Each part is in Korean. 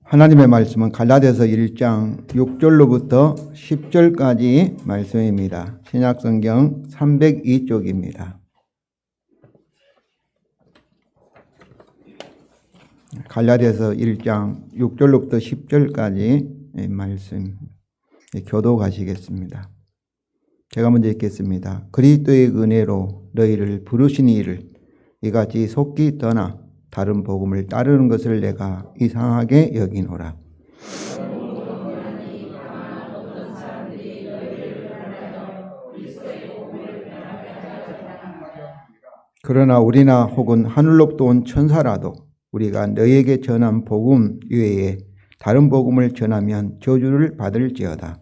하나님의 말씀은 갈라디아서 1장 6절로부터 10절까지 말씀입니다. 신약성경 302쪽입니다. 갈라디아서 1장 6절로부터 10절까지 말씀 교독하시겠습니다. 제가 먼저 읽겠습니다. 그리스도의 은혜로 너희를 부르신 이를 이같이 속기 떠나 다른 복음을 따르는 것을 내가 이상하게 여기노라. 그러나 우리나 혹은 하늘로부터 온 천사라도 우리가 너희에게 전한 복음 외에 다른 복음을 전하면 저주를 받을지어다.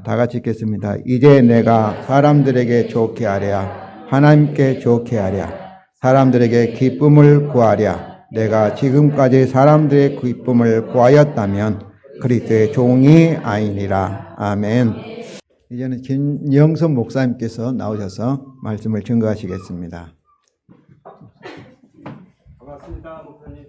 다 같이 읽겠습니다. 이제 내가 사람들에게 좋게 하랴, 하나님께 좋게 하랴, 사람들에게 기쁨을 구하랴. 내가 지금까지 사람들의 기쁨을 구하였다면 그리스도의 종이 아니니라. 아멘. 이제는 김영선 목사님께서 나오셔서 말씀을 증거하시겠습니다. 반갑습니다, 목사님.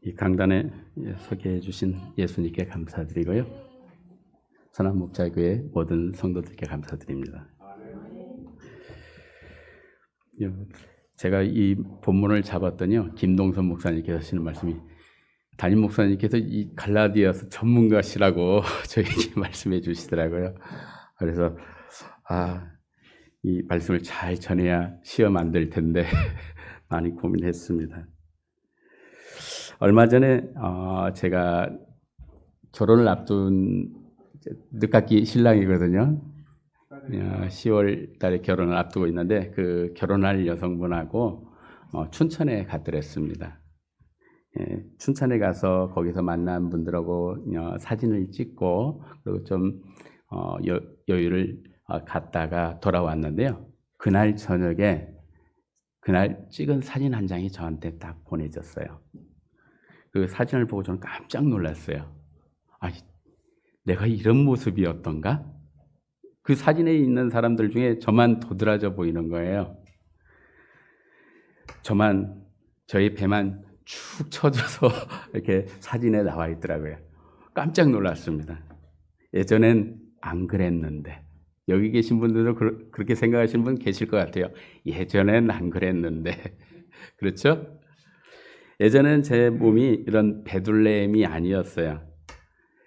이 강단에 소개해 주신 예수님께 감사드리고요. 선한목자교회 모든 성도들께 감사드립니다. 제가 이 본문을 잡았더니요, 김동선 목사님께서 하시는 말씀이, 담임 목사님께서 이 갈라디아서 전문가시라고 저에게 말씀해 주시더라고요. 그래서 이 말씀을 잘 전해야 시험 안 될 텐데 많이 고민했습니다. 얼마 전에 제가 결혼을 앞둔 늦깎이 신랑이거든요. 10월 달에 결혼을 앞두고 있는데 그 결혼할 여성분하고 춘천에 갔더랬습니다. 춘천에 가서 거기서 만난 분들하고 사진을 찍고 그리고 좀 여유를 갖다가 돌아왔는데요. 그날 저녁에 그날 찍은 사진 한 장이 저한테 딱 보내졌어요. 그 사진을 보고 저는 깜짝 놀랐어요. 내가 이런 모습이었던가? 그 사진에 있는 사람들 중에 저만 도드라져 보이는 거예요. 저의 배만 축 처져서 이렇게 사진에 나와 있더라고요. 깜짝 놀랐습니다. 예전엔 안 그랬는데. 여기 계신 분들도 그렇게 생각하시는 분 계실 것 같아요. 예전엔 안 그랬는데. 그렇죠? 예전엔 제 몸이 이런 베들레헴이 아니었어요.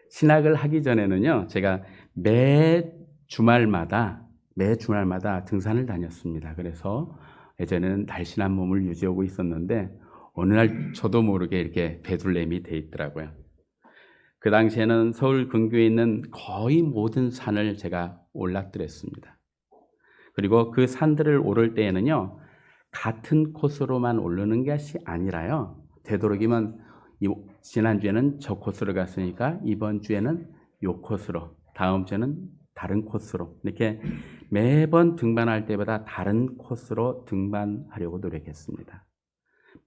신학을 하기 전에는요, 제가 매 주말마다 등산을 다녔습니다. 그래서 예전에는 날씬한 몸을 유지하고 있었는데 어느 날 저도 모르게 이렇게 베들레헴이 돼 있더라고요. 그 당시에는 서울 근교에 있는 거의 모든 산을 제가 올랐더랬습니다. 그리고 그 산들을 오를 때에는요, 같은 코스로만 오르는 것이 아니라요, 되도록이면 지난주에는 저 코스로 갔으니까 이번 주에는 요 코스로, 다음 주에는 다른 코스로, 이렇게 매번 등반할 때보다 다른 코스로 등반하려고 노력했습니다.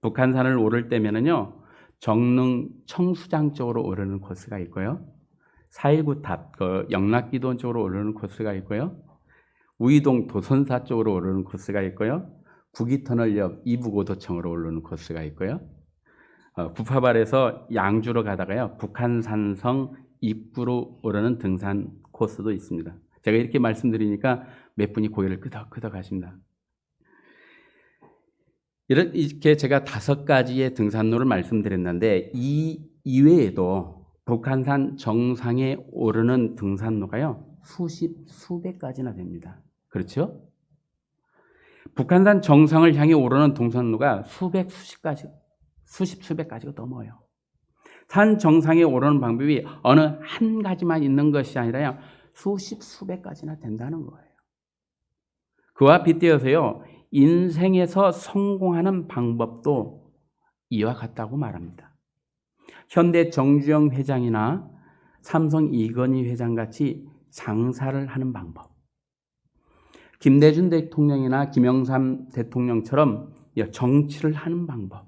북한산을 오를 때면은요, 정릉 청수장 쪽으로 오르는 코스가 있고요, 4.19 탑, 영락기도 쪽으로 오르는 코스가 있고요, 우이동 도선사 쪽으로 오르는 코스가 있고요, 구기터널역 이북오도청으로 오르는 코스가 있고요, 구파발에서 양주로 가다가요, 북한산성 입구로 오르는 등산 코스도 있습니다. 제가 이렇게 말씀드리니까 몇 분이 고개를 끄덕끄덕 하십니다. 이렇게 제가 5가지의 등산로를 말씀드렸는데 이 이외에도 북한산 정상에 오르는 등산로가요, 수백 가지나 됩니다. 그렇죠? 북한산 정상을 향해 오르는 등산로가 수십 가지가 넘어요. 산 정상에 오르는 방법이 어느 한 가지만 있는 것이 아니라 수백 가지나 된다는 거예요. 그와 빗대어서요, 인생에서 성공하는 방법도 이와 같다고 말합니다. 현대 정주영 회장이나 삼성 이건희 회장같이 장사를 하는 방법. 김대중 대통령이나 김영삼 대통령처럼 정치를 하는 방법.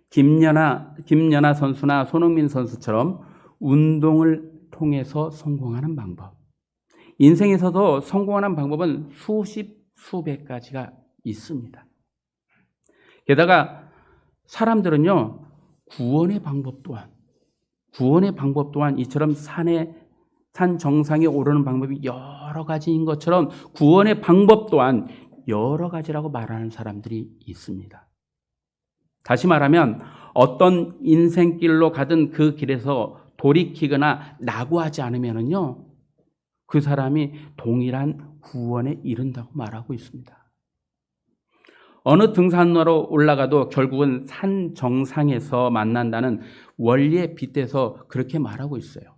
김연아 선수나 손흥민 선수처럼 운동을 통해서 성공하는 방법. 인생에서도 성공하는 방법은 수백 가지가 있습니다. 게다가 사람들은요, 구원의 방법 또한 이처럼 산 정상에 오르는 방법이 여러 가지인 것처럼 구원의 방법 또한 여러 가지라고 말하는 사람들이 있습니다. 다시 말하면 어떤 인생길로 가든 그 길에서 돌이키거나 낙오하지 않으면요, 그 사람이 동일한 구원에 이른다고 말하고 있습니다. 어느 등산로로 올라가도 결국은 산 정상에서 만난다는 원리에 빗대서 그렇게 말하고 있어요.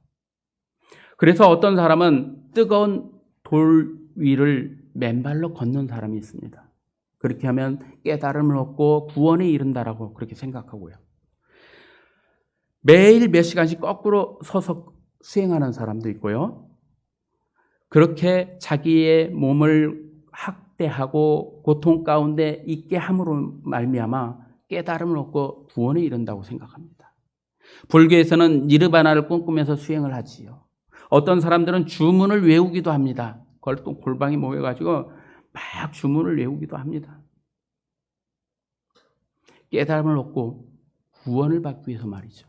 그래서 어떤 사람은 뜨거운 돌 위를 맨발로 걷는 사람이 있습니다. 그렇게 하면 깨달음을 얻고 구원에 이른다라고 그렇게 생각하고요. 매일 몇 시간씩 거꾸로 서서 수행하는 사람도 있고요. 그렇게 자기의 몸을 학대하고 고통 가운데 있게 함으로 말미암아 깨달음을 얻고 구원에 이른다고 생각합니다. 불교에서는 니르바나를 꿈꾸면서 수행을 하지요. 어떤 사람들은 주문을 외우기도 합니다. 그걸 또 골방에 모여가지고 막 주문을 외우기도 합니다. 깨달음을 얻고 구원을 받기 위해서 말이죠.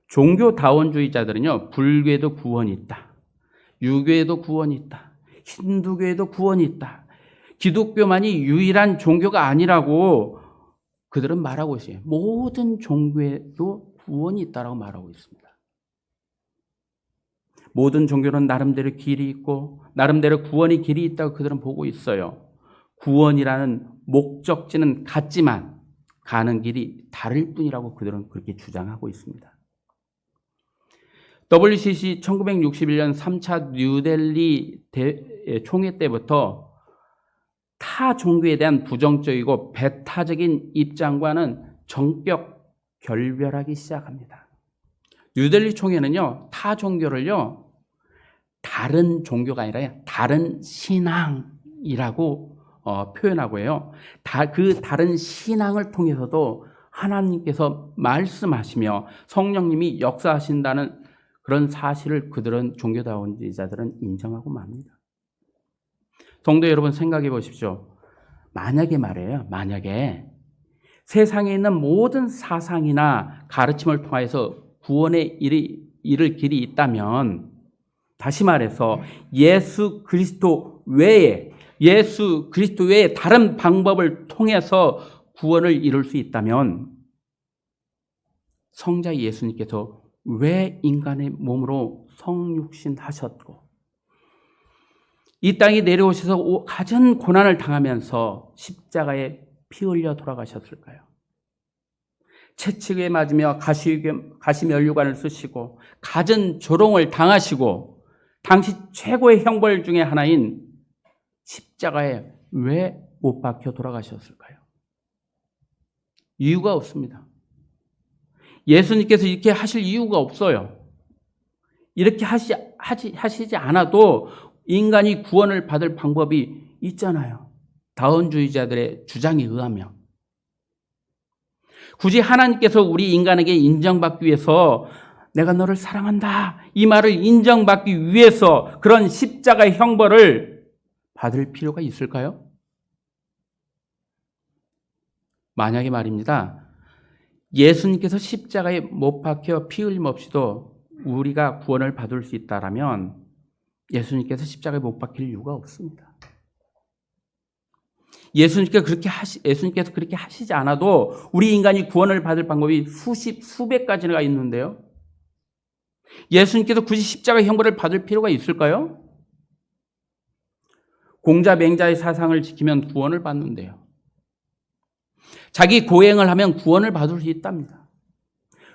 종교다원주의자들은요, 불교에도 구원이 있다. 유교에도 구원이 있다. 힌두교에도 구원이 있다. 기독교만이 유일한 종교가 아니라고 그들은 말하고 있어요. 모든 종교에도 구원이 있다라고 말하고 있습니다. 모든 종교는 나름대로 길이 있고 나름대로 구원의 길이 있다고 그들은 보고 있어요. 구원이라는 목적지는 같지만 가는 길이 다를 뿐이라고 그들은 그렇게 주장하고 있습니다. WCC 1961년 3차 뉴델리 총회 때부터 타 종교에 대한 부정적이고 배타적인 입장과는 전격 결별하기 시작합니다. 뉴델리 총회는요, 타 종교를요, 다른 종교가 아니라 다른 신앙이라고 표현하고 해요. 그 다른 신앙을 통해서도 하나님께서 말씀하시며 성령님이 역사하신다는 그런 사실을 그들은 종교다원주의자들은 인정하고 맙니다. 성도 여러분, 생각해 보십시오. 만약에 세상에 있는 모든 사상이나 가르침을 통해서 구원에 이를 길이 있다면, 다시 말해서 예수 그리스도 외에 다른 방법을 통해서 구원을 이룰 수 있다면 성자 예수님께서 왜 인간의 몸으로 성육신 하셨고 이 땅에 내려오셔서 가진 고난을 당하면서 십자가에 피 흘려 돌아가셨을까요? 채찍에 맞으며 가시면류관을 쓰시고 갖은 조롱을 당하시고 당시 최고의 형벌 중에 하나인 십자가에 왜 못 박혀 돌아가셨을까요? 이유가 없습니다. 예수님께서 이렇게 하실 이유가 없어요. 이렇게 하시지 않아도 인간이 구원을 받을 방법이 있잖아요. 다원주의자들의 주장에 의하면. 굳이 하나님께서 우리 인간에게 인정받기 위해서 내가 너를 사랑한다, 이 말을 인정받기 위해서 그런 십자가의 형벌을 받을 필요가 있을까요? 만약에 말입니다, 예수님께서 십자가에 못 박혀 피 흘림 없이도 우리가 구원을 받을 수 있다라면 예수님께서 십자가에 못 박힐 이유가 없습니다. 예수님께서 그렇게 하시지 않아도 우리 인간이 구원을 받을 방법이 수백 가지가 있는데요. 예수님께서 굳이 십자가 형벌을 받을 필요가 있을까요? 공자 맹자의 사상을 지키면 구원을 받는데요. 자기 고행을 하면 구원을 받을 수 있답니다.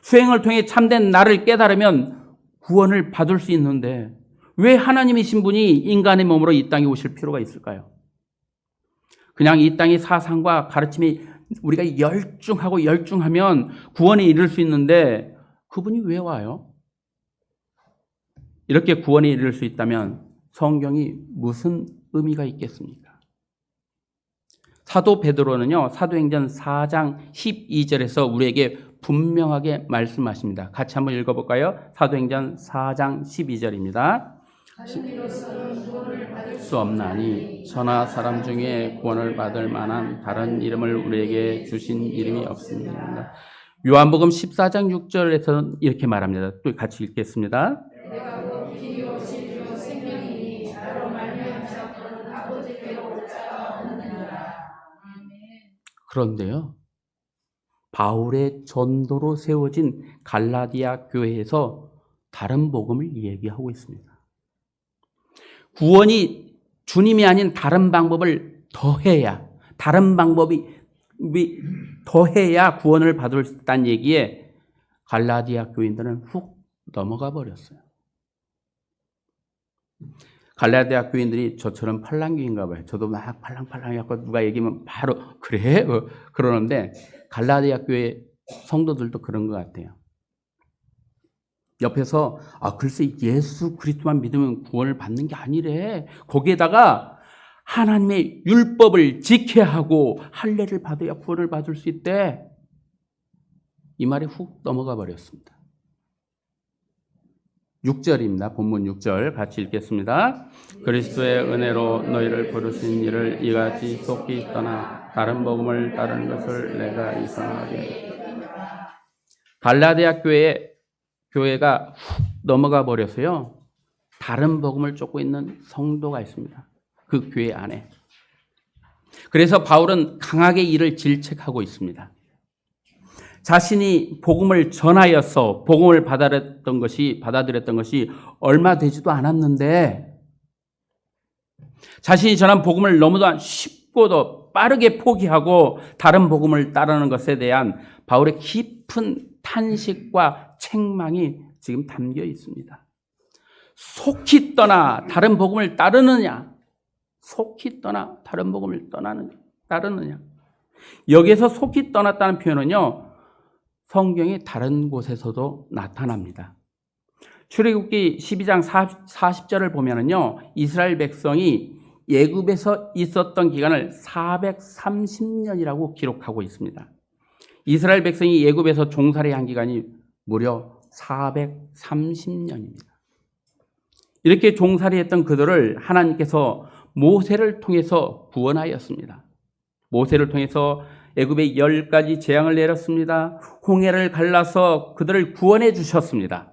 수행을 통해 참된 나를 깨달으면 구원을 받을 수 있는데 왜 하나님이신 분이 인간의 몸으로 이 땅에 오실 필요가 있을까요? 그냥 이 땅의 사상과 가르침이 우리가 열중하면 구원에 이를 수 있는데 그분이 왜 와요? 이렇게 구원에 이를 수 있다면 성경이 무슨 의미가 있겠습니까? 사도 베드로는요, 사도행전 4장 12절에서 우리에게 분명하게 말씀하십니다. 같이 한번 읽어볼까요? 사도행전 4장 12절입니다. 수 없나니 천하 사람 중에 구원을 받을 만한 다른 이름을 우리에게 주신 이름이 없습니다. 요한복음 14장 6절에서는 이렇게 말합니다. 또 같이 읽겠습니다. 그런데요, 바울의 전도로 세워진 갈라디아 교회에서 다른 복음을 얘기하고 있습니다. 구원이 주님이 아닌 다른 방법을 더해야, 다른 방법이 더해야 구원을 받을 수 있다는 얘기에 갈라디아 교인들은 훅 넘어가 버렸어요. 갈라디아 교인들이 저처럼 팔랑귀인가 봐요. 저도 막 팔랑팔랑 해갖고 누가 얘기하면 바로 그래? 그러는데 갈라디아 교회 성도들도 그런 것 같아요. 옆에서 글쎄 예수 그리스도만 믿으면 구원을 받는 게 아니래. 거기에다가 하나님의 율법을 지켜야 하고 할례를 받아야 구원을 받을 수 있대. 이 말에 훅 넘어가 버렸습니다. 6절입니다. 본문 6절 같이 읽겠습니다. 그리스도의 은혜로 너희를 부르신 이를 이같이 속히 떠나 다른 복음을 따르는 것을 내가 이상하게. 갈라디아 교회가 훅 넘어가 버려서요, 다른 복음을 쫓고 있는 성도가 있습니다. 그 교회 안에. 그래서 바울은 강하게 이를 질책하고 있습니다. 자신이 복음을 전하여서 복음을 받아들였던 것이 얼마 되지도 않았는데 자신이 전한 복음을 너무도 쉽고도 빠르게 포기하고 다른 복음을 따르는 것에 대한 바울의 깊은 탄식과 책망이 지금 담겨 있습니다. 속히 떠나 다른 복음을 따르느냐? 속히 떠나 다른 복음을 따르느냐? 여기에서 속히 떠났다는 표현은요, 성경의 다른 곳에서도 나타납니다. 출애굽기 12장 40절을 보면은요, 이스라엘 백성이 애굽에서 있었던 기간을 430년이라고 기록하고 있습니다. 이스라엘 백성이 애굽에서 종살이한 기간이 무려 430년입니다. 이렇게 종살이했던 그들을 하나님께서 모세를 통해서 구원하였습니다. 모세를 통해서 애굽에 10가지 재앙을 내렸습니다. 홍해를 갈라서 그들을 구원해 주셨습니다.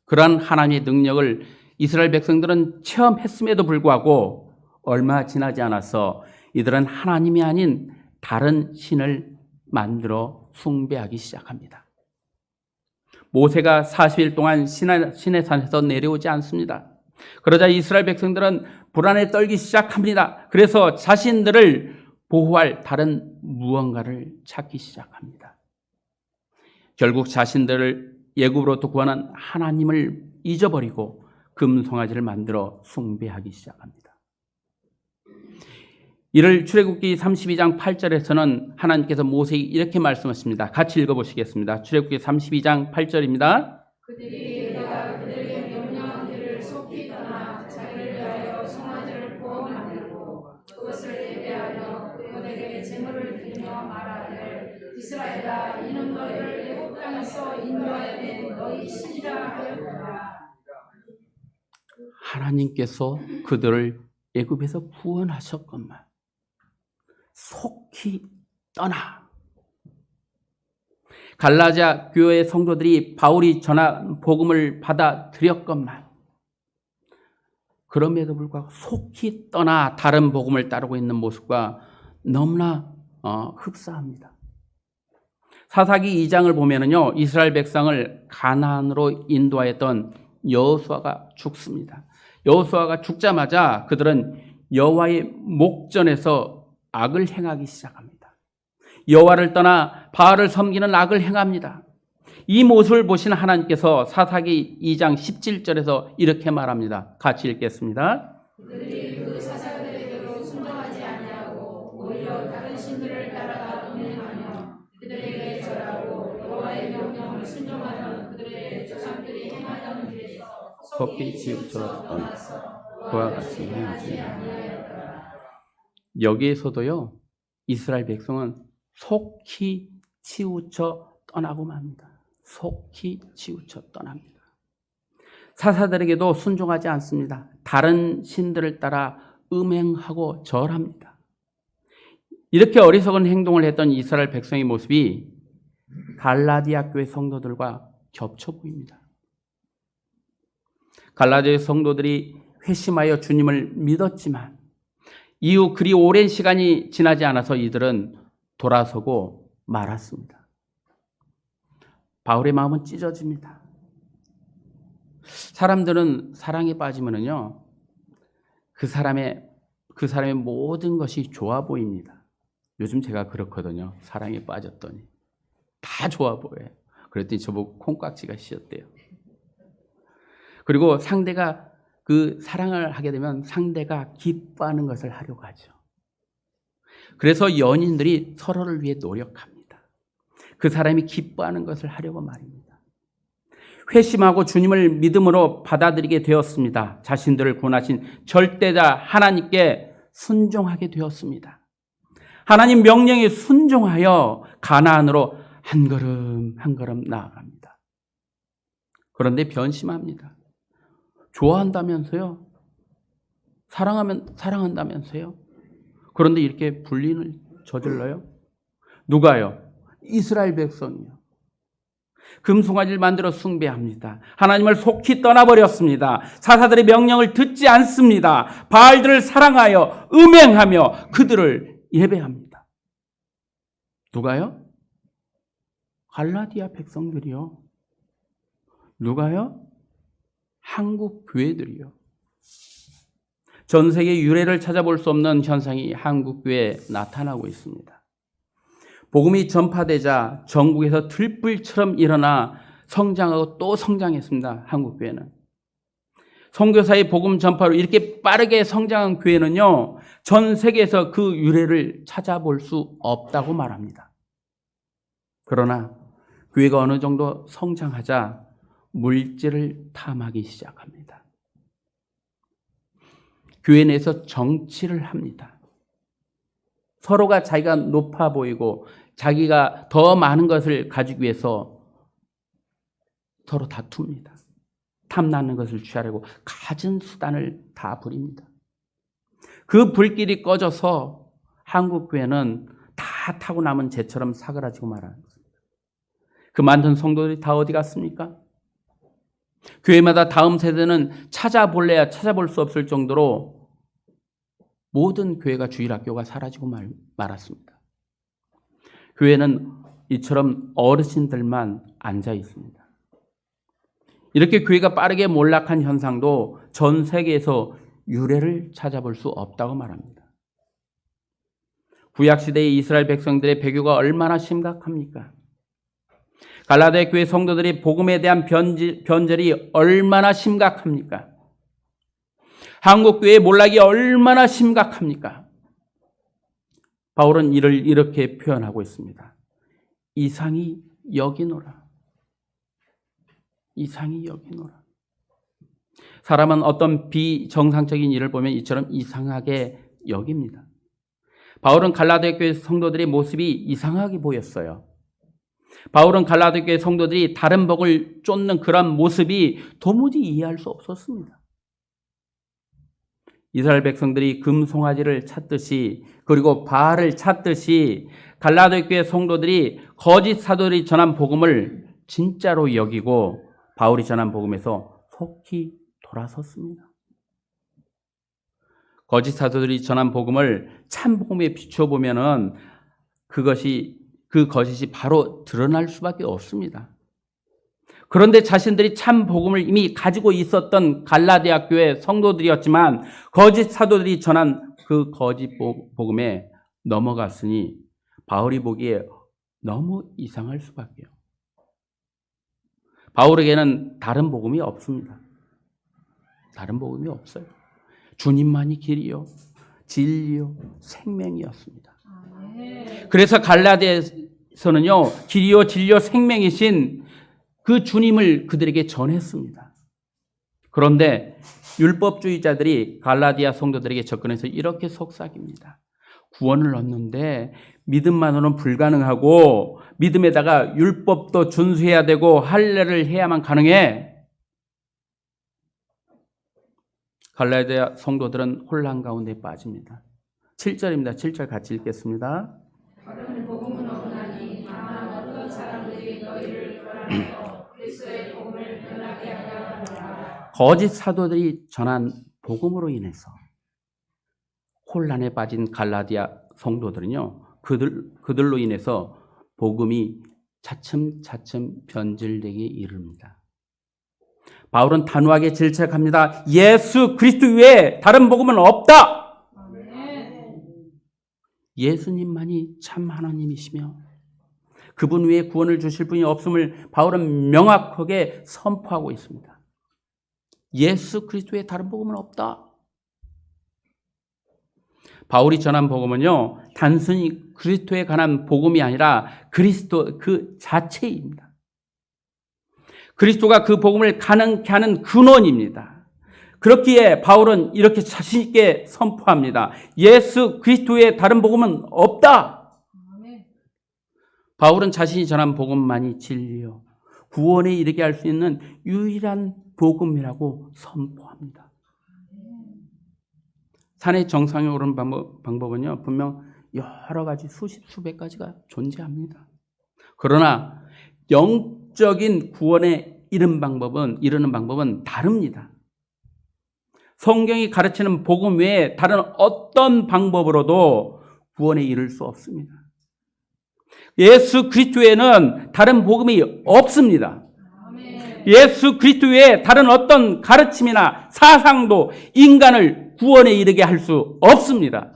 그러한 하나님의 능력을 이스라엘 백성들은 체험했음에도 불구하고 얼마 지나지 않아서 이들은 하나님이 아닌 다른 신을 만들어 숭배하기 시작합니다. 모세가 40일 동안 시내 산에서 내려오지 않습니다. 그러자 이스라엘 백성들은 불안에 떨기 시작합니다. 그래서 자신들을 보호할 다른 무언가를 찾기 시작합니다. 결국 자신들을 애굽으로부터 구원한 하나님을 잊어버리고 금송아지를 만들어 숭배하기 시작합니다. 이를 출애굽기 32장 8절에서는 하나님께서 모세에게 이렇게 말씀하십니다. 같이 읽어보시겠습니다. 출애굽기 32장 8절입니다. 그들이 내가 그들에게 명령한 길을 속히 떠나 자기를 위하여 송아지를 구워 만들고 그것을 예배하며 그들에게 제물을 드리며 말하되 이스라엘아 이는 너희를 애굽 땅에서 인도하여 낸 너희 신이라 하였구나. 하나님께서 그들을 애굽에서 구원하셨건만 속히 떠나. 갈라디아 교회 성도들이 바울이 전한 복음을 받아들였건만 그럼에도 불구하고 속히 떠나 다른 복음을 따르고 있는 모습과 너무나 흡사합니다. 사사기 2장을 보면은요, 이스라엘 백성을 가나안으로 인도하였던 여호수아가 죽습니다. 여호수아가 죽자마자 그들은 여호와의 목전에서 악을 행하기 시작합니다. 여호와를 떠나 바알을 섬기는 악을 행합니다. 이 모습을 보신 하나님께서 사사기 2장 17절에서 이렇게 말합니다. 같이 읽겠습니다. 그들이 그 사사들에게로 순종하지 아니하고 오히려 다른 신들을 따라가 운행하며 그들에게 절하고 여호와의 명령을 순종하는 그들의 조상들이 행하던 길에서 속히 치우쳐 떠나서 그와 같이 행하지 아니하였더라. 여기에서도요, 이스라엘 백성은 속히 치우쳐 떠나고 맙니다. 속히 치우쳐 떠납니다. 사사들에게도 순종하지 않습니다. 다른 신들을 따라 음행하고 절합니다. 이렇게 어리석은 행동을 했던 이스라엘 백성의 모습이 갈라디아 교회 성도들과 겹쳐 보입니다. 갈라디아 성도들이 회심하여 주님을 믿었지만 이후 그리 오랜 시간이 지나지 않아서 이들은 돌아서고 말았습니다. 바울의 마음은 찢어집니다. 사람들은 사랑에 빠지면은요, 그 사람의 모든 것이 좋아 보입니다. 요즘 제가 그렇거든요. 사랑에 빠졌더니 다 좋아 보여요. 그랬더니 저보고 콩깍지가 씌었대요. 그리고 상대가 그 사랑을 하게 되면 상대가 기뻐하는 것을 하려고 하죠. 그래서 연인들이 서로를 위해 노력합니다. 그 사람이 기뻐하는 것을 하려고 말입니다. 회심하고 주님을 믿음으로 받아들이게 되었습니다. 자신들을 구원하신 절대자 하나님께 순종하게 되었습니다. 하나님 명령에 순종하여 가나안으로 한 걸음 한 걸음 나아갑니다. 그런데 변심합니다. 좋아한다면서요? 사랑한다면서요? 그런데 이렇게 불륜을 저질러요? 누가요? 이스라엘 백성이요. 금송아지를 만들어 숭배합니다. 하나님을 속히 떠나버렸습니다. 사사들의 명령을 듣지 않습니다. 바알들을 사랑하여 음행하며 그들을 예배합니다. 누가요? 갈라디아 백성들이요. 누가요? 한국 교회들이요. 전 세계 유래를 찾아볼 수 없는 현상이 한국 교회에 나타나고 있습니다. 복음이 전파되자 전국에서 들불처럼 일어나 성장하고 또 성장했습니다. 한국 교회는. 선교사의 복음 전파로 이렇게 빠르게 성장한 교회는요, 전 세계에서 그 유래를 찾아볼 수 없다고 말합니다. 그러나 교회가 어느 정도 성장하자 물질을 탐하기 시작합니다. 교회 내에서 정치를 합니다. 서로가 자기가 높아 보이고 자기가 더 많은 것을 가지기 위해서 서로 다툽니다. 탐나는 것을 취하려고 갖은 수단을 다 부립니다. 그 불길이 꺼져서 한국 교회는 다 타고 남은 재처럼 사그라지고 말하는 것입니다. 그 많던 성도들이 다 어디 갔습니까? 교회마다 다음 세대는 찾아볼래야 찾아볼 수 없을 정도로 모든 교회가 주일학교가 사라지고 말았습니다. 교회는 이처럼 어르신들만 앉아 있습니다. 이렇게 교회가 빠르게 몰락한 현상도 전 세계에서 유래를 찾아볼 수 없다고 말합니다. 구약시대의 이스라엘 백성들의 배교가 얼마나 심각합니까? 갈라디아 교회 성도들의 복음에 대한 변절이 얼마나 심각합니까? 한국교회의 몰락이 얼마나 심각합니까? 바울은 이를 이렇게 표현하고 있습니다. 이상히 여기노라. 이상히 여기노라. 사람은 어떤 비정상적인 일을 보면 이처럼 이상하게 여깁니다. 바울은 갈라디아 교회 성도들의 모습이 이상하게 보였어요. 바울은 갈라디아 교회 성도들이 다른 복을 쫓는 그런 모습이 도무지 이해할 수 없었습니다. 이스라엘 백성들이 금송아지를 찾듯이 그리고 바알을 찾듯이 갈라디아 교회 성도들이 거짓 사도들이 전한 복음을 진짜로 여기고 바울이 전한 복음에서 속히 돌아섰습니다. 거짓 사도들이 전한 복음을 참 복음에 비추어 보면은 그 거짓이 바로 드러날 수밖에 없습니다. 그런데 자신들이 참 복음을 이미 가지고 있었던 갈라디아 교회 성도들이었지만 거짓 사도들이 전한 그 거짓 복음에 넘어갔으니 바울이 보기에 너무 이상할 수밖에요. 바울에게는 다른 복음이 없습니다. 다른 복음이 없어요. 주님만이 길이요, 진리요, 생명이었습니다. 그래서 갈라디아에서는요, 길이요, 진리요, 생명이신 그 주님을 그들에게 전했습니다. 그런데 율법주의자들이 갈라디아 성도들에게 접근해서 이렇게 속삭입니다. 구원을 얻는데 믿음만으로는 불가능하고 믿음에다가 율법도 준수해야 되고 할례를 해야만 가능해. 갈라디아 성도들은 혼란 가운데 빠집니다. 7절입니다. 7절 같이 읽겠습니다. 다른 복음은 없나니 다만 어떤 사람들이 너희를 교란하여 그리스도의 복음을 변하게 하려 하노라. 거짓 사도들이 전한 복음으로 인해서 혼란에 빠진 갈라디아 성도들은요, 그들로 인해서 복음이 차츰차츰 변질되기 이릅니다. 바울은 단호하게 질책합니다. 예수 그리스도 외에 다른 복음은 없다. 예수님만이 참 하나님이시며 그분 외에 구원을 주실 분이 없음을 바울은 명확하게 선포하고 있습니다. 예수 그리스도 외에 다른 복음은 없다. 바울이 전한 복음은요, 단순히 그리스도에 관한 복음이 아니라 그리스도 그 자체입니다. 그리스도가 그 복음을 가능케 하는 근원입니다. 그렇기에 바울은 이렇게 자신 있게 선포합니다. 예수 그리스도의 다른 복음은 없다. 바울은 자신이 전한 복음만이 진리요, 구원에 이르게 할 수 있는 유일한 복음이라고 선포합니다. 산의 정상에 오르는 방법은요, 분명 여러 가지 수백 가지가 존재합니다. 그러나 영적인 구원에 이르는 방법은 다릅니다. 성경이 가르치는 복음 외에 다른 어떤 방법으로도 구원에 이를 수 없습니다. 예수 그리스도에는 다른 복음이 없습니다. 예수 그리스도 외에 다른 어떤 가르침이나 사상도 인간을 구원에 이르게 할 수 없습니다.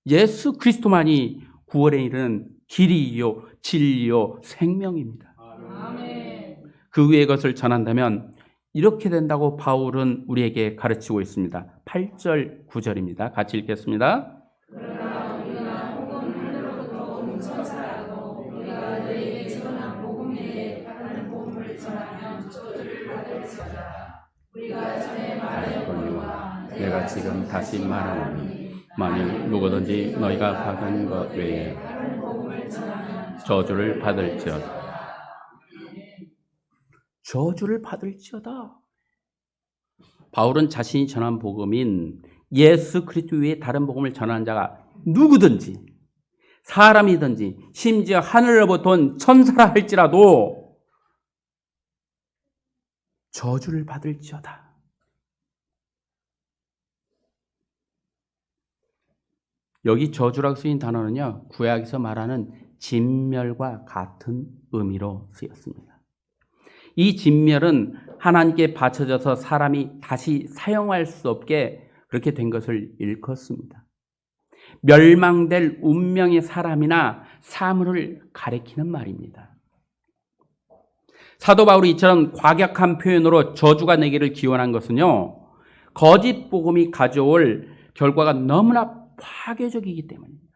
예수 그리스도만이 구원에 이르는 길이요, 진리요, 생명입니다. 그 외의 것을 전한다면 이렇게 된다고 바울은 우리에게 가르치고 있습니다. 8절, 9절입니다. 같이 읽겠습니다. 그러나 우리가 혹은 하늘로부터 온 천사라도 우리가 너희에게 전한 복음 외에 다른 복음을 전하면 저주를 받을지어다. 우리가 전에 말하였거니와 내가 지금 다시 말하노니 만일 누구든지 너희가 받은 것 외에 다른 복음을 전하면 저주를 받을지어다. 저주를 받을지어다. 바울은 자신이 전한 복음인 예수 그리스도 외에 다른 복음을 전하는 자가 누구든지, 사람이든지, 심지어 하늘로부터 온 천사라 할지라도 저주를 받을지어다. 여기 저주라고 쓰인 단어는요, 구약에서 말하는 진멸과 같은 의미로 쓰였습니다. 이 진멸은 하나님께 바쳐져서 사람이 다시 사용할 수 없게 그렇게 된 것을 일컫습니다. 멸망될 운명의 사람이나 사물을 가리키는 말입니다. 사도 바울이 이처럼 과격한 표현으로 저주가 내기를 기원한 것은요, 거짓 복음이 가져올 결과가 너무나 파괴적이기 때문입니다.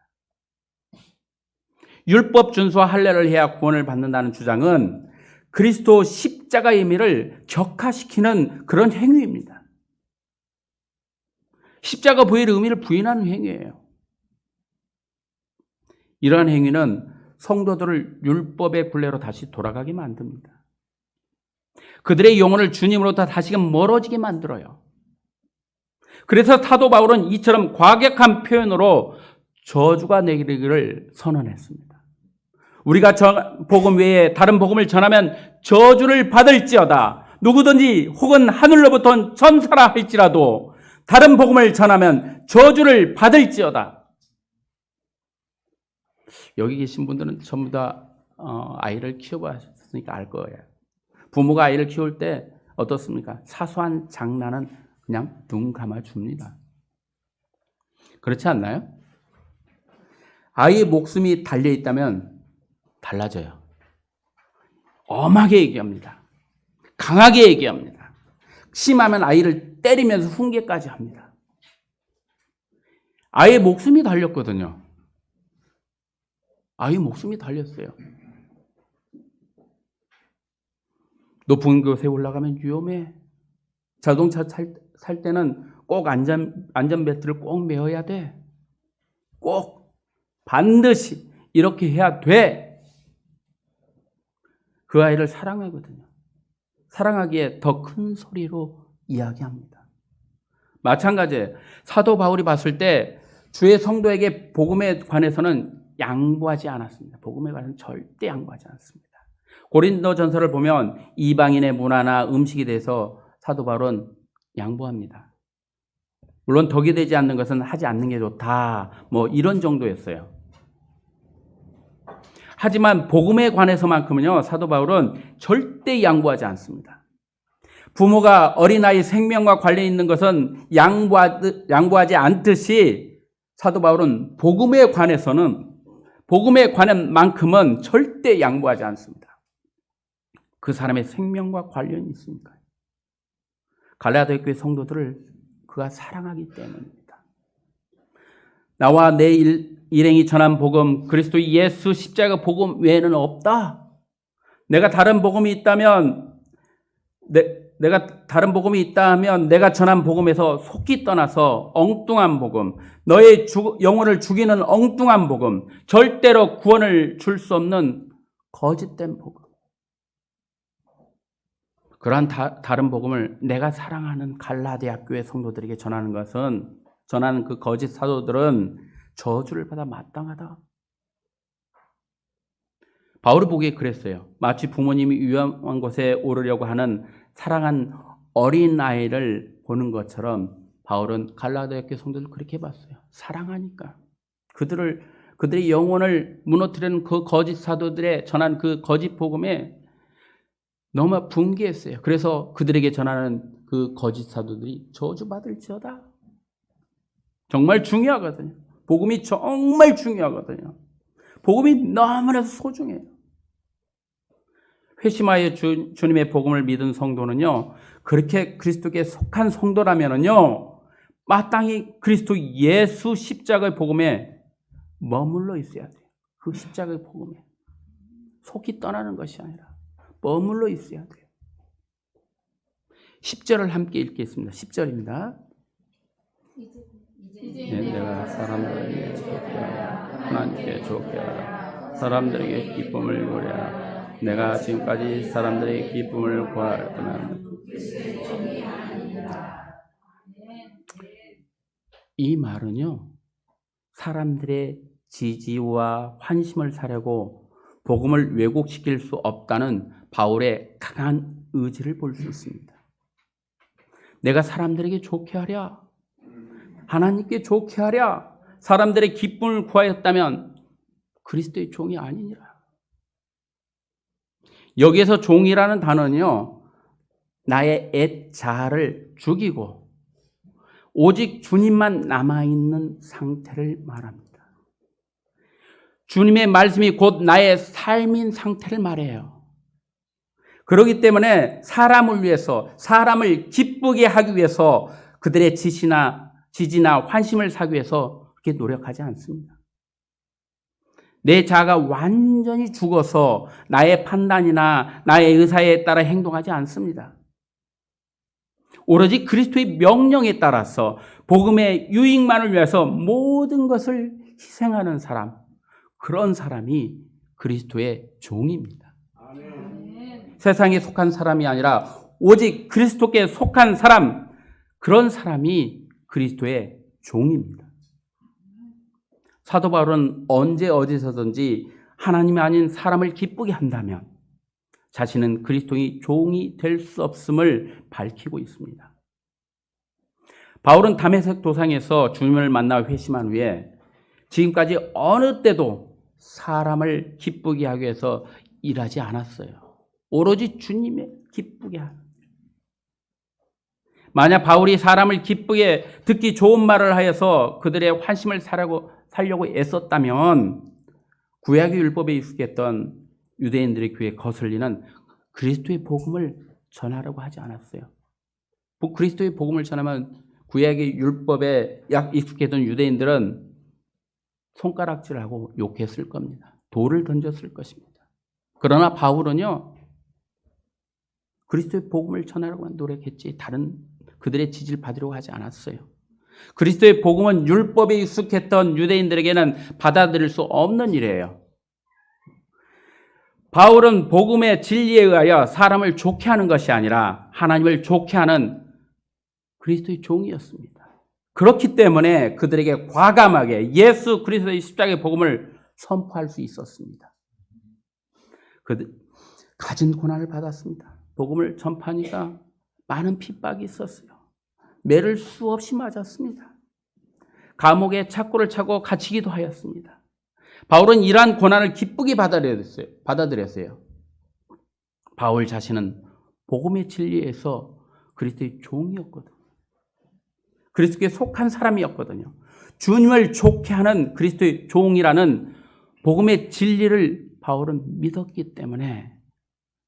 율법 준수와 할례를 해야 구원을 받는다는 주장은 그리스도 십자가의 의미를 격화시키는 그런 행위입니다. 십자가 부활의 의미를 부인하는 행위예요. 이러한 행위는 성도들을 율법의 굴레로 다시 돌아가게 만듭니다. 그들의 영혼을 주님으로부터 다시금 멀어지게 만들어요. 그래서 사도 바울은 이처럼 과격한 표현으로 저주가 내리기를 선언했습니다. 우리가 복음 외에 다른 복음을 전하면 저주를 받을지어다. 누구든지 혹은 하늘로부터 온 천사라 할지라도 다른 복음을 전하면 저주를 받을지어다. 여기 계신 분들은 전부 다 아이를 키워보셨으니까 알 거예요. 부모가 아이를 키울 때 어떻습니까? 사소한 장난은 그냥 눈 감아줍니다. 그렇지 않나요? 아이의 목숨이 달려있다면 달라져요. 엄하게 얘기합니다. 강하게 얘기합니다. 심하면 아이를 때리면서 훈계까지 합니다. 아이의 목숨이 달렸거든요. 아이의 목숨이 달렸어요. 높은 곳에 올라가면 위험해. 자동차 살 때는 꼭 안전벨트를 꼭 매어야 돼. 꼭 반드시 이렇게 해야 돼. 그 아이를 사랑하거든요. 사랑하기에 더 큰 소리로 이야기합니다. 마찬가지예요. 사도 바울이 봤을 때 주의 성도에게 복음에 관해서는 양보하지 않았습니다. 복음에 관해서는 절대 양보하지 않았습니다. 고린도전서를 보면 이방인의 문화나 음식에 대해서 사도 바울은 양보합니다. 물론 덕이 되지 않는 것은 하지 않는 게 좋다. 뭐 이런 정도였어요. 하지만 복음에 관해서만큼은요, 사도 바울은 절대 양보하지 않습니다. 부모가 어린아이 생명과 관련 있는 것은 양보하지 않듯이 사도 바울은 복음에 관한 만큼은 절대 양보하지 않습니다. 그 사람의 생명과 관련이 있으니까요. 갈라디아 교회 성도들을 그가 사랑하기 때문입니다. 나와 내 일행이 전한 복음, 그리스도 예수 십자가 복음 외에는 없다. 내가 다른 복음이 있다면 내가 전한 복음에서 속기 떠나서 엉뚱한 복음, 너의 영혼을 죽이는 엉뚱한 복음, 절대로 구원을 줄 수 없는 거짓된 복음. 그러한 다른 복음을 내가 사랑하는 갈라디아 교회 성도들에게 전하는 그 거짓 사도들은 저주를 받아 마땅하다. 바울이 보기에 그랬어요. 마치 부모님이 위험한 곳에 오르려고 하는 사랑한 어린아이를 보는 것처럼 바울은 갈라디아 교회 성도들을 그렇게 봤어요. 사랑하니까. 그들의 영혼을 무너뜨리는 그 거짓 사도들의 전한 그 거짓 복음에 너무 분개했어요. 그래서 그들에게 전하는 그 거짓 사도들이 저주받을지어다. 정말 중요하거든요. 복음이 정말 중요하거든요. 복음이 너무나도 소중해요. 회심하여 주님의 복음을 믿은 성도는요, 그렇게 그리스도께 속한 성도라면은요, 마땅히 그리스도 예수 십자가의 복음에 머물러 있어야 돼요. 그 십자가의 복음에 속이 떠나는 것이 아니라 머물러 있어야 돼요. 10절을 함께 읽겠습니다. 10절입니다. 이제 내가 사람들에게 좋게 하라. 하나님께 좋게 하라. 사람들에게 기쁨을 노래하라. 내가 지금까지 사람들의 기쁨을 구하였더니 이 말은요, 사람들의 지지와 환심을 사려고 복음을 왜곡시킬 수 없다는 바울의 강한 의지를 볼 수 있습니다. 내가 사람들에게 좋게 하랴, 하나님께 좋게 하랴, 사람들의 기쁨을 구하였다면 그리스도의 종이 아니니라. 여기에서 종이라는 단어는요, 나의 옛 자아를 죽이고 오직 주님만 남아있는 상태를 말합니다. 주님의 말씀이 곧 나의 삶인 상태를 말해요. 그렇기 때문에 사람을 위해서, 사람을 기쁘게 하기 위해서 그들의 지지나 환심을 사기 위해서 그렇게 노력하지 않습니다. 내 자아가 완전히 죽어서 나의 판단이나 나의 의사에 따라 행동하지 않습니다. 오로지 그리스도의 명령에 따라서 복음의 유익만을 위해서 모든 것을 희생하는 사람, 그런 사람이 그리스도의 종입니다. 아멘. 세상에 속한 사람이 아니라 오직 그리스도께 속한 사람, 그런 사람이 그리스도의 종입니다. 사도 바울은 언제 어디서든지 하나님이 아닌 사람을 기쁘게 한다면 자신은 그리스도의 종이 될 수 없음을 밝히고 있습니다. 바울은 다메섹 도상에서 주님을 만나 회심한 후에 지금까지 어느 때도 사람을 기쁘게 하기 위해서 일하지 않았어요. 오로지 주님의 기쁘게 하는. 만약 바울이 사람을 기쁘게 듣기 좋은 말을 하여서 그들의 환심을 살려고 애썼다면 구약의 율법에 익숙했던 유대인들의 귀에 거슬리는 그리스도의 복음을 전하려고 하지 않았어요. 그리스도의 복음을 전하면 구약의 율법에 익숙했던 유대인들은 손가락질하고 욕했을 겁니다. 돌을 던졌을 것입니다. 그러나 바울은요, 그리스도의 복음을 전하라고 노력했지 다른 그들의 지지를 받으려고 하지 않았어요. 그리스도의 복음은 율법에 익숙했던 유대인들에게는 받아들일 수 없는 일이에요. 바울은 복음의 진리에 의하여 사람을 좋게 하는 것이 아니라 하나님을 좋게 하는 그리스도의 종이었습니다. 그렇기 때문에 그들에게 과감하게 예수 그리스도의 십자가의 복음을 선포할 수 있었습니다. 그들 가진 고난을 받았습니다. 복음을 전파하니까 많은 핍박이 있었어요. 매를 수없이 맞았습니다. 감옥에 착고를 차고 갇히기도 하였습니다. 바울은 이러한 고난을 기쁘게 받아들였어요. 바울 자신은 복음의 진리에서 그리스도의 종이었거든요. 그리스도에 속한 사람이었거든요. 주님을 좋게 하는 그리스도의 종이라는 복음의 진리를 바울은 믿었기 때문에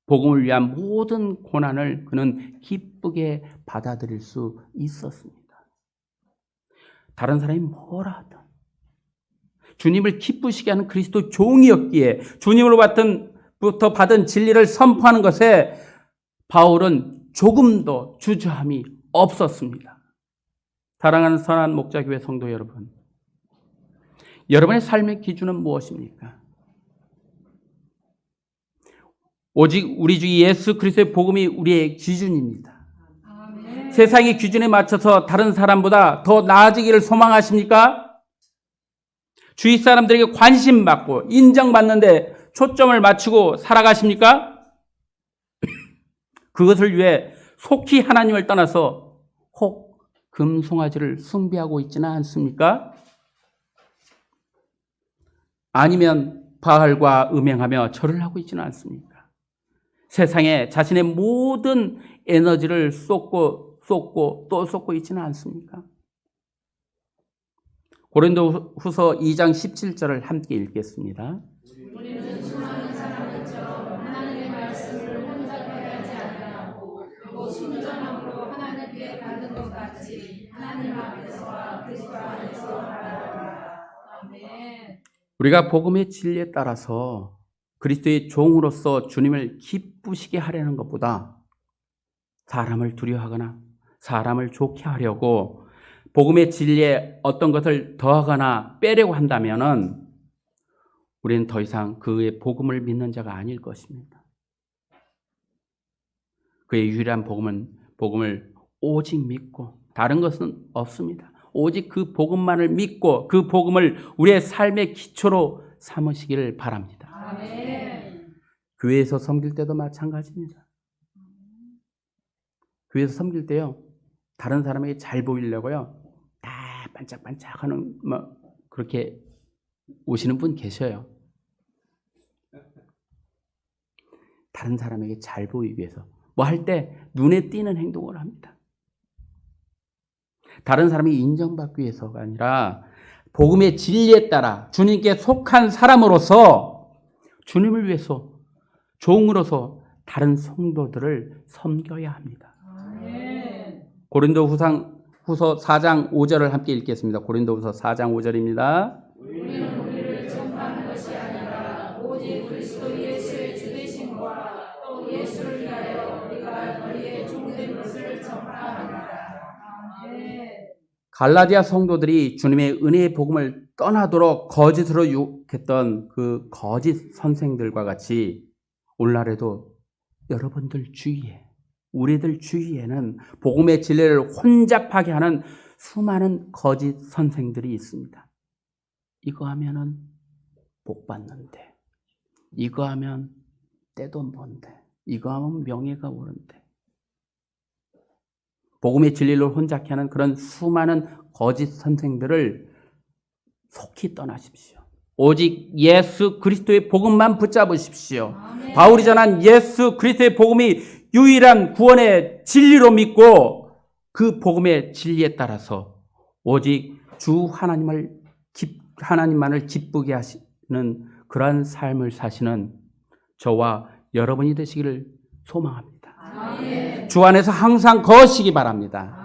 복음을 위한 모든 고난을 그는 기쁘게 받아들일 수 있었습니다. 다른 사람이 뭐라 하든 주님을 기쁘시게 하는 그리스도 종이었기에 주님으로부터 받은 진리를 선포하는 것에 바울은 조금도 주저함이 없었습니다. 사랑하는 선한 목자교회 성도 여러분, 여러분의 삶의 기준은 무엇입니까? 오직 우리 주 예수 그리스도의 복음이 우리의 기준입니다. 아멘. 세상의 기준에 맞춰서 다른 사람보다 더 나아지기를 소망하십니까? 주위 사람들에게 관심받고 인정받는데 초점을 맞추고 살아가십니까? 그것을 위해 속히 하나님을 떠나서 혹 금송아지를 숭배하고 있지는 않습니까? 아니면 바알과 음행하며 절을 하고 있지는 않습니까? 세상에 자신의 모든 에너지를 쏟고 또 쏟고 있지는 않습니까? 고린도후서 2장 17절을 함께 읽겠습니다. 우리는 수많은 사람들처럼 하나님의 말씀을 혼잡하게 하지 아니하고 또 순전함으로 하나님께 받는 것 같이 하나님 앞에서와 그리스도 안에서 바라보라. 아멘. 우리가 복음의 진리에 따라서 그리스도의 종으로서 주님을 기쁘시게 하려는 것보다 사람을 두려워하거나 사람을 좋게 하려고 복음의 진리에 어떤 것을 더하거나 빼려고 한다면은 우리는 더 이상 그의 복음을 믿는 자가 아닐 것입니다. 그의 유일한 복음을 오직 믿고 다른 것은 없습니다. 오직 그 복음만을 믿고 그 복음을 우리의 삶의 기초로 삼으시기를 바랍니다. 아멘. 교회에서 섬길 때도 마찬가지입니다. 교회에서 섬길 때요, 다른 사람에게 잘 보이려고요, 다 반짝반짝하는 그렇게 오시는 분 계셔요. 다른 사람에게 잘 보이기 위해서 뭐 할 때 눈에 띄는 행동을 합니다. 다른 사람이 인정받기 위해서가 아니라 복음의 진리에 따라 주님께 속한 사람으로서 주님을 위해서 종으로서 다른 성도들을 섬겨야 합니다. 아멘. 고린도후서 4장 5절을 함께 읽겠습니다. 고린도후서 4장 5절입니다. 우리는 우리를 전파하는 것이 아니라 오직 그리스도 예수의 주되심과 또 예수를 위하여 우리가 너희의 종된 것을 전파하노라. 아멘. 갈라디아 성도들이 주님의 은혜의 복음을 떠나도록 거짓으로 유혹했던 그 거짓 선생들과 같이 오늘날에도 여러분들 주위에, 우리들 주위에는 복음의 진리를 혼잡하게 하는 수많은 거짓 선생들이 있습니다. 이거 하면은 복 받는데, 이거 하면 때도 뭔데, 이거 하면 명예가 오른데. 복음의 진리를 혼잡케 하는 그런 수많은 거짓 선생들을 속히 떠나십시오. 오직 예수 그리스도의 복음만 붙잡으십시오. 아멘. 바울이 전한 예수 그리스도의 복음이 유일한 구원의 진리로 믿고 그 복음의 진리에 따라서 오직 주 하나님만을 기쁘게 하시는 그러한 삶을 사시는 저와 여러분이 되시기를 소망합니다. 아멘. 주 안에서 항상 거하시기 바랍니다.